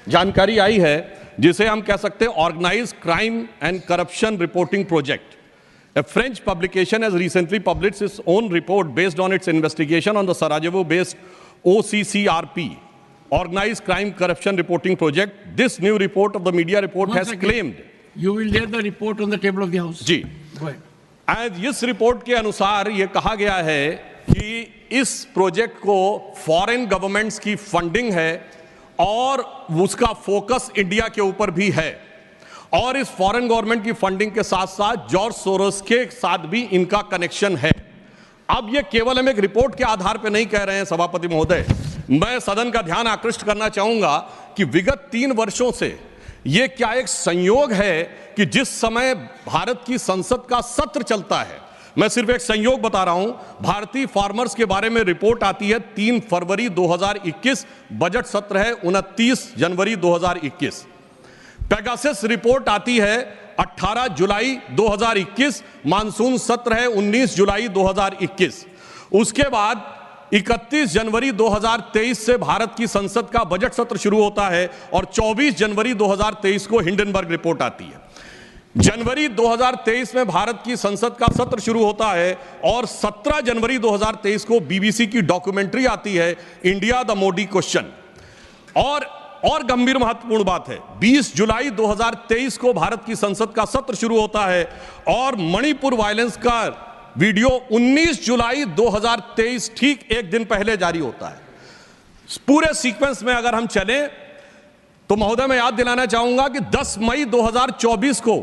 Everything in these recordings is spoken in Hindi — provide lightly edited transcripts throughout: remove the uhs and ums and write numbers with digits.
जानकारी आई है जिसे हम कह सकते हैं organized crime and corruption reporting project. A French publication has recently published its own report based on its investigation on the Sarajevo-based OCCRP, Organized Crime Corruption Reporting Project. This new report of the media report has claimed. You will lay the report on the table of the House. जी. आज इस रिपोर्ट के अनुसार ये कहा गया है कि इस प्रोजेक्ट को फॉरेन गवर्नमेंट्स की फंडिंग है और उसका फोकस इंडिया के ऊपर भी है, और इस फॉरेन गवर्नमेंट की फंडिंग के साथ साथ जॉर्ज सोरोस के साथ भी इनका कनेक्शन है. अब ये केवल हम एक रिपोर्ट के आधार पर नहीं कह रहे हैं सभापति महोदय, मैं सदन का ध्यान आकृष्ट करना चाहूंगा कि विगत 3 वर्षों से ये क्या एक संयोग है कि जिस समय भारत की संसद का सत्र चलता है, मैं सिर्फ एक संयोग बता रहा हूं, भारतीय फार्मर्स के बारे में रिपोर्ट आती है 3 फरवरी 2021, बजट सत्र है 29 जनवरी 2021. पेगासस रिपोर्ट आती है 18 जुलाई 2021, मानसून सत्र है 19 जुलाई 2021. उसके बाद 31 जनवरी 2023 से भारत की संसद का बजट सत्र शुरू होता है और 24 जनवरी 2023 को हिंडनबर्ग रिपोर्ट आती है. जनवरी 2023 में भारत की संसद का सत्र शुरू होता है और 17 जनवरी 2023 को बीबीसी की डॉक्यूमेंट्री आती है, इंडिया द मोदी क्वेश्चन. और गंभीर महत्वपूर्ण बात है, 20 जुलाई 2023 को भारत की संसद का सत्र शुरू होता है और मणिपुर वायलेंस का वीडियो 19 जुलाई 2023 ठीक एक दिन पहले जारी होता है. पूरे सीक्वेंस में अगर हम चलें तो महोदय मैं याद दिलाना चाहूंगा कि 10 मई 2024 को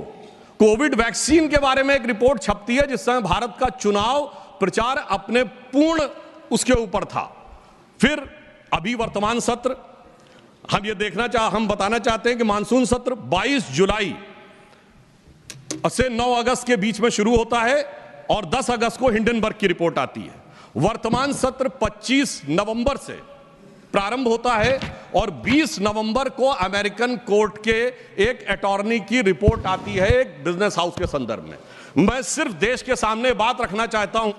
कोविड वैक्सीन के बारे में एक रिपोर्ट छपती है, जिस समय भारत का चुनाव प्रचार अपने पूर्ण उसके ऊपर था. फिर अभी वर्तमान सत्र हम बताना चाहते हैं कि मानसून सत्र 22 जुलाई से 9 अगस्त के बीच में शुरू होता है और 10 अगस्त को हिंडनबर्ग की रिपोर्ट आती है. वर्तमान सत्र 25 नवंबर से प्रारंभ होता है और 20 नवंबर को अमेरिकन कोर्ट के एक अटॉर्नी की रिपोर्ट आती है एक बिजनेस हाउस के संदर्भ में. मैं सिर्फ देश के सामने बात रखना चाहता हूं.